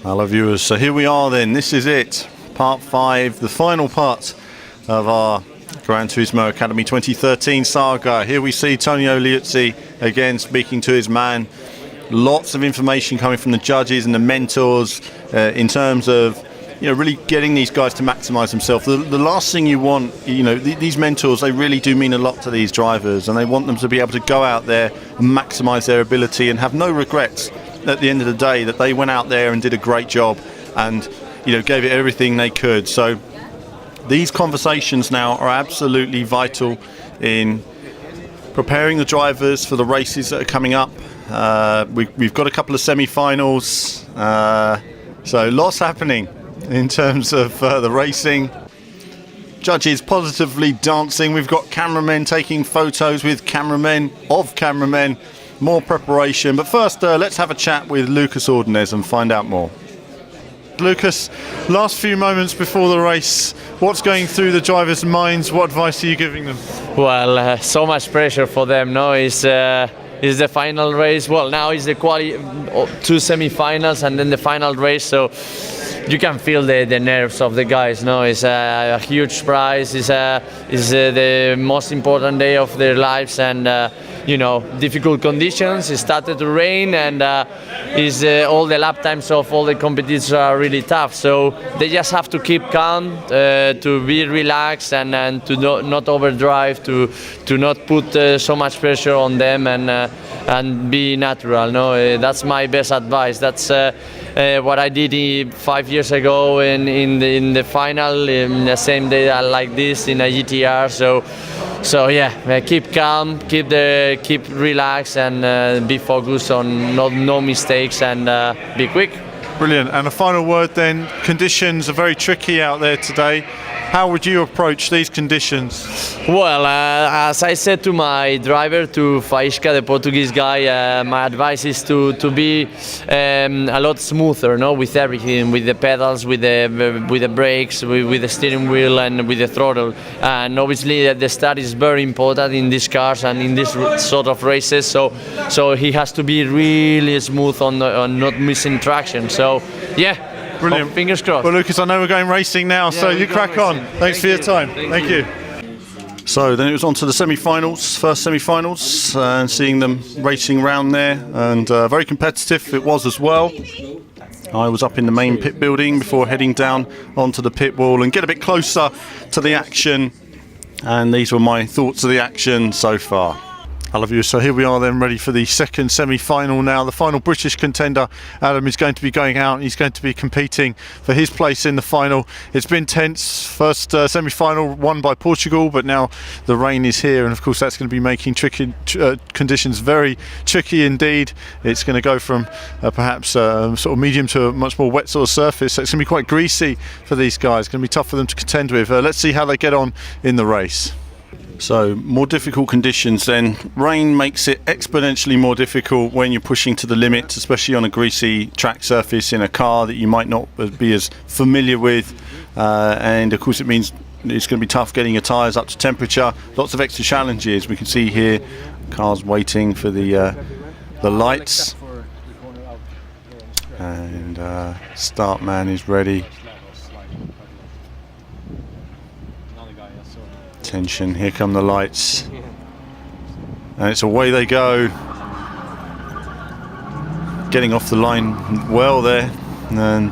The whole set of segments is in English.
Hello viewers, so here we are then, this is it, part 5, the final part of our Gran Turismo Academy 2013 saga. Here we see Tonio Liuzzi again speaking to his man. Lots of information coming from the judges and the mentors in terms of really getting these guys to maximise themselves. The last thing you want, these mentors, they really do mean a lot to these drivers, and they want them to be able to go out there and maximise their ability and have no regrets at the end of the day that they went out there and did a great job and gave it everything they could. So these conversations now are absolutely vital in preparing the drivers for the races that are coming up. We've got a couple of semi-finals, so lots happening in terms of the racing. Judges positively dancing. We've got cameramen taking photos with cameramen of cameramen. More preparation, but first let's have a chat with Lucas Ordonez and find out more. Lucas, last few moments before the race, what's going through the drivers' minds? What advice are you giving them? Well, so much pressure for them. No, it's the final race. Well, now it's the two semi-finals and then the final race. So you can feel the nerves of the guys. No, it's a huge prize. It's the most important day of their lives, and difficult conditions. It started to rain, and all the lap times of all the competitors are really tough. So they just have to keep calm, to be relaxed, and to not overdrive, to not put so much pressure on them, and be natural. No, that's my best advice. That's what I did 5 years ago in the final, in the same day like this in a GTR. So yeah, keep calm, keep relaxed, and be focused on no mistakes, and be quick. Brilliant. And a final word then, conditions are very tricky out there today. How would you approach these conditions? Well, as I said to my driver, to Faísca, the Portuguese guy, my advice is to be a lot smoother, with everything, with the pedals, with the brakes, with the steering wheel, and with the throttle. And obviously, the start is very important in these cars and in this sort of races. So he has to be really smooth on not missing traction. So yeah. Brilliant. Fingers crossed. Well, Lucas, I know we're going racing now, so you crack on. Thanks for your time. Thank you. So then it was on to the semi-finals, first semi-finals, and seeing them racing round there, and very competitive it was as well. I was up in the main pit building before heading down onto the pit wall and get a bit closer to the action, and these were my thoughts of the action so far. I love you. So here we are then, ready for the second semi-final now. The final British contender, Adam, is going to be going out. He's going to be competing for his place in the final. It's been tense. First semi-final won by Portugal, but now the rain is here, and of course that's going to be making conditions very tricky indeed. It's going to go from perhaps sort of medium to a much more wet sort of surface. So it's going to be quite greasy for these guys. It's going to be tough for them to contend with. Let's see how they get on in the race. So more difficult conditions then. Rain makes it exponentially more difficult when you're pushing to the limit, especially on a greasy track surface in a car that you might not be as familiar with, and of course it means it's going to be tough getting your tyres up to temperature. Lots of extra challenges. We can see here cars waiting for the lights, and start man is ready. Attention, here come the lights, and it's away they go. Getting off the line well there, and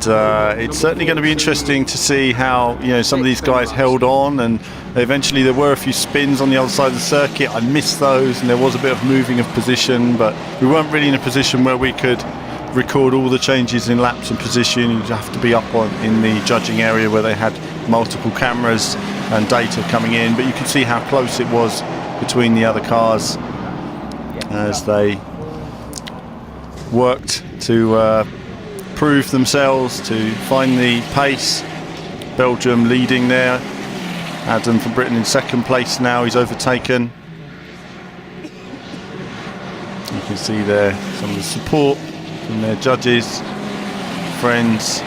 it's certainly going to be interesting to see how some of these guys held on, and eventually there were a few spins on the other side of the circuit. I missed those, and there was a bit of moving of position, but we weren't really in a position where we could record all the changes in laps and position. You'd have to be up in the judging area where they had multiple cameras and data coming in, but you can see how close it was between the other cars as they worked to prove themselves, to find the pace. Belgium leading there. Adam from Britain in second place now. He's overtaken. You can see there some of the support from their judges, friends.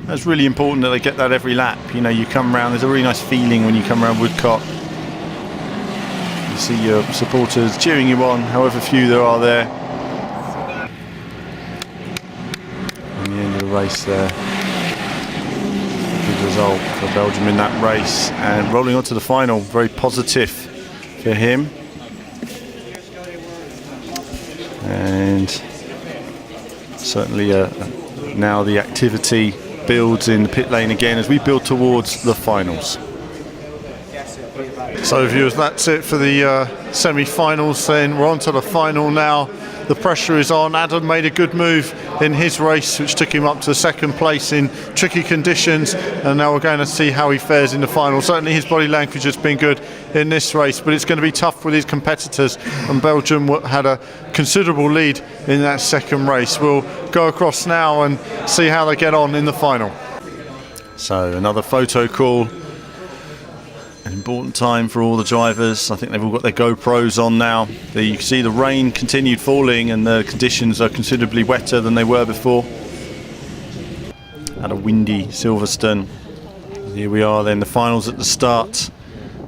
It's really important that they get that every lap. You come around, there's a really nice feeling when you come around Woodcock. You see your supporters cheering you on, however few there are there. race there. Good result for Belgium in that race, and rolling on to the final, very positive for him. And certainly now the activity builds in the pit lane again as we build towards the finals. So viewers, that's it for the semi-finals then. We're on to the final now. The pressure is on. Adam made a good move in his race, which took him up to second place in tricky conditions, and now we're going to see how he fares in the final. Certainly his body language has been good in this race, but it's going to be tough with his competitors, and Belgium had a considerable lead in that second race. We'll go across now and see how they get on in the final. So another photo call. An important time for all the drivers. I think they've all got their GoPros on now. You can see the rain continued falling and the conditions are considerably wetter than they were before. At a windy Silverstone. Here we are then, the finals at the start,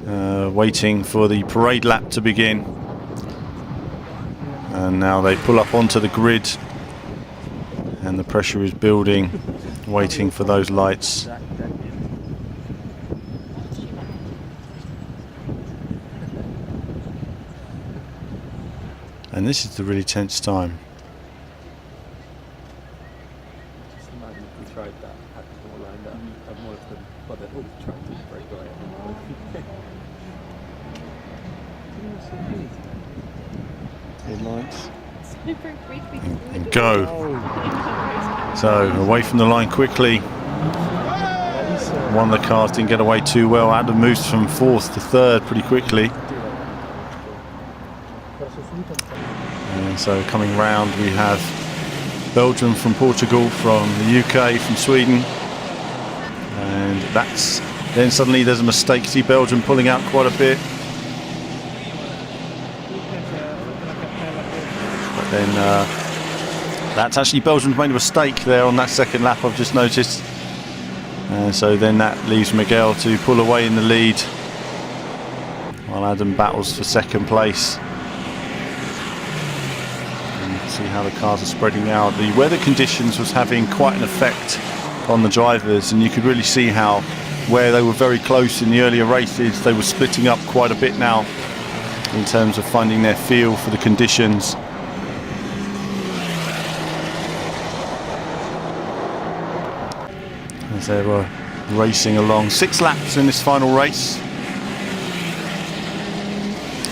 waiting for the parade lap to begin. And now they pull up onto the grid and the pressure is building, waiting for those lights. And this is the really tense time. Headlights. And go. So away from the line quickly. One of the cars didn't get away too well. Adam moves from fourth to third pretty quickly. And so coming round we have Belgium from Portugal, from the UK, from Sweden, and then suddenly there's a mistake. See Belgium pulling out quite a bit, but then that's actually Belgium's made a mistake there on that second lap, I've just noticed, and so then that leaves Miguel to pull away in the lead while Adam battles for second place. See how the cars are spreading out. The weather conditions was having quite an effect on the drivers, and you could really see how where they were very close in the earlier races, they were splitting up quite a bit now in terms of finding their feel for the conditions. As they were racing along, 6 laps in this final race,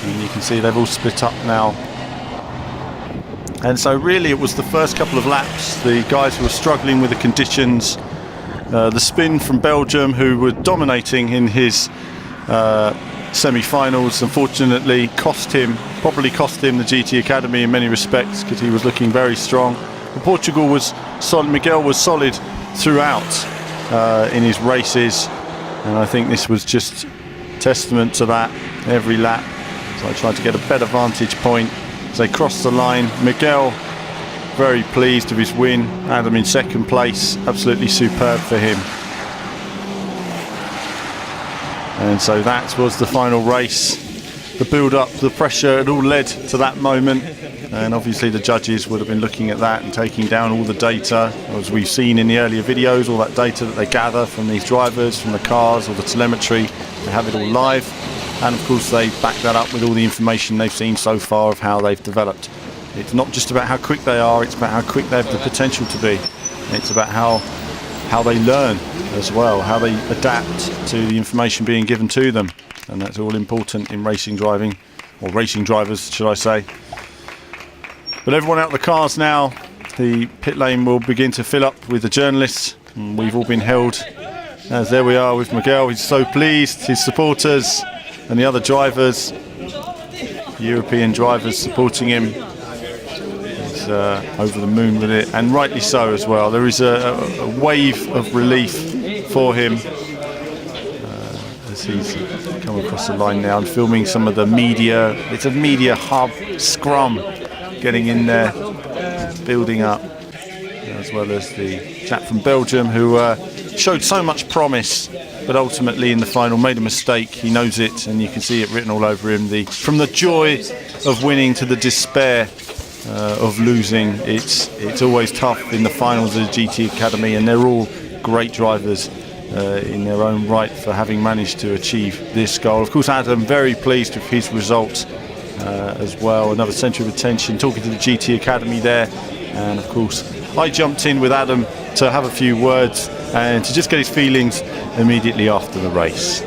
and you can see they've all split up now. And so really it was the first couple of laps, the guys who were struggling with the conditions, the spin from Belgium, who were dominating in his semi-finals, unfortunately probably cost him the GT Academy in many respects, because he was looking very strong. And Portugal was solid, Miguel was solid throughout in his races, and I think this was just testament to that every lap. So I tried to get a better vantage point. As they crossed the line, Miguel very pleased with his win. Adam in second place, absolutely superb for him. And so that was the final race. The build-up, the pressure, it all led to that moment. And obviously the judges would have been looking at that and taking down all the data, as we've seen in the earlier videos, all that data that they gather from these drivers, from the cars, or the telemetry. They have it all live. And of course they back that up with all the information they've seen so far of how they've developed. It's not just about how quick they are, it's about how quick they have the potential to be. It's about how they learn as well, how they adapt to the information being given to them. And that's all important in racing driving, or racing drivers should I say. But everyone out of the cars now, the pit lane will begin to fill up with the journalists. And we've all been held, as there we are with Miguel. He's so pleased, his supporters and the other drivers, European drivers supporting him. He's over the moon with it, and rightly so as well. There is a wave of relief for him as he's come across the line now and filming some of the media. It's a media hub, scrum, getting in there, building up, as well as the chap from Belgium who showed so much promise, but ultimately in the final made a mistake. He knows it, and you can see it written all over him. From the joy of winning to the despair of losing. It's always tough in the finals of the GT Academy, and they're all great drivers in their own right for having managed to achieve this goal. Of course, Adam, very pleased with his results as well. Another centre of attention, talking to the GT Academy there. And of course, I jumped in with Adam to have a few words and to just get his feelings immediately after the race.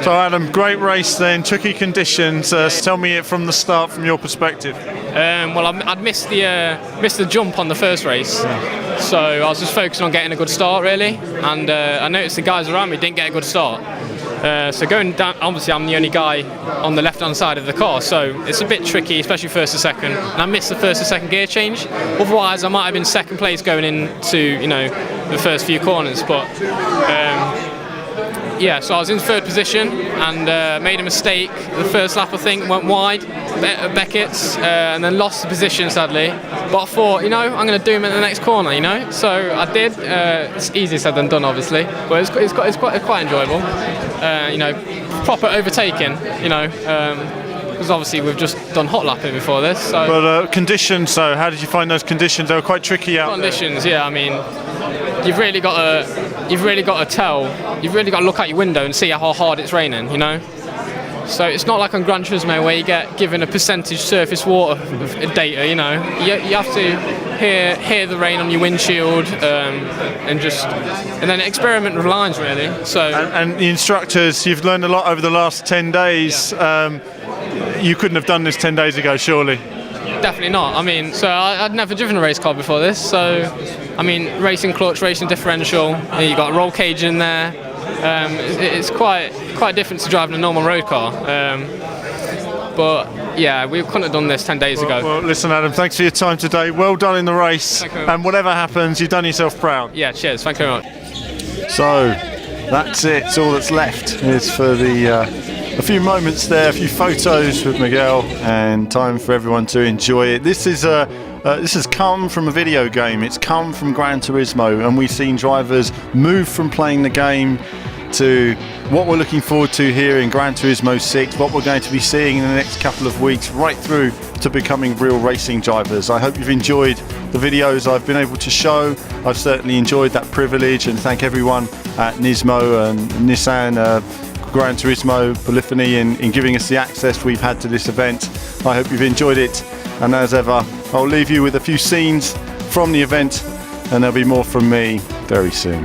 So Adam, great race then, tricky conditions. Tell me it from the start, from your perspective. Well, I'd missed the jump on the first race, so I was just focusing on getting a good start really, and I noticed the guys around me didn't get a good start. So going down, obviously I'm the only guy on the left-hand side of the car, so it's a bit tricky, especially first and second. And I missed the first and second gear change. Otherwise, I might have been second place going into the first few corners, but. Yeah, so I was in third position and made a mistake. The first lap, I think, went wide at Beckett's and then lost the position, sadly. But I thought, I'm going to do him at the next corner, So I did. It's easier said than done, obviously, but it's quite enjoyable. Proper overtaking, because obviously we've just done hot lapping before this. So. But conditions, so how did you find those conditions? They were quite tricky out there. Conditions, yeah. I mean, you've really got to look out your window and see how hard it's raining, So it's not like on Gran Turismo where you get given a percentage surface water data, You have to hear the rain on your windshield and then experiment with lines really. So and the instructors, you've learned a lot over the last 10 days. Yeah. You couldn't have done this 10 days ago, surely. Definitely not. I mean, so I'd never driven a race car before this, so I mean, racing clutch, racing differential, you got a roll cage in there. It's quite different to driving a normal road car. But yeah, we couldn't have done this 10 days ago. Well, listen, Adam, thanks for your time today. Well done in the race. Thank you very much. And whatever happens, you've done yourself proud. Yeah, cheers. Thank you very much. So that's it. All that's left is for a few moments there, a few photos with Miguel, and time for everyone to enjoy it. This has come from a video game. It's come from Gran Turismo, and we've seen drivers move from playing the game to what we're looking forward to here in Gran Turismo 6, what we're going to be seeing in the next couple of weeks, right through to becoming real racing drivers. I hope you've enjoyed the videos I've been able to show. I've certainly enjoyed that privilege, and thank everyone at Nismo and Nissan, Gran Turismo, Polyphony in giving us the access we've had to this event. I hope you've enjoyed it, and as ever, I'll leave you with a few scenes from the event, and there'll be more from me very soon.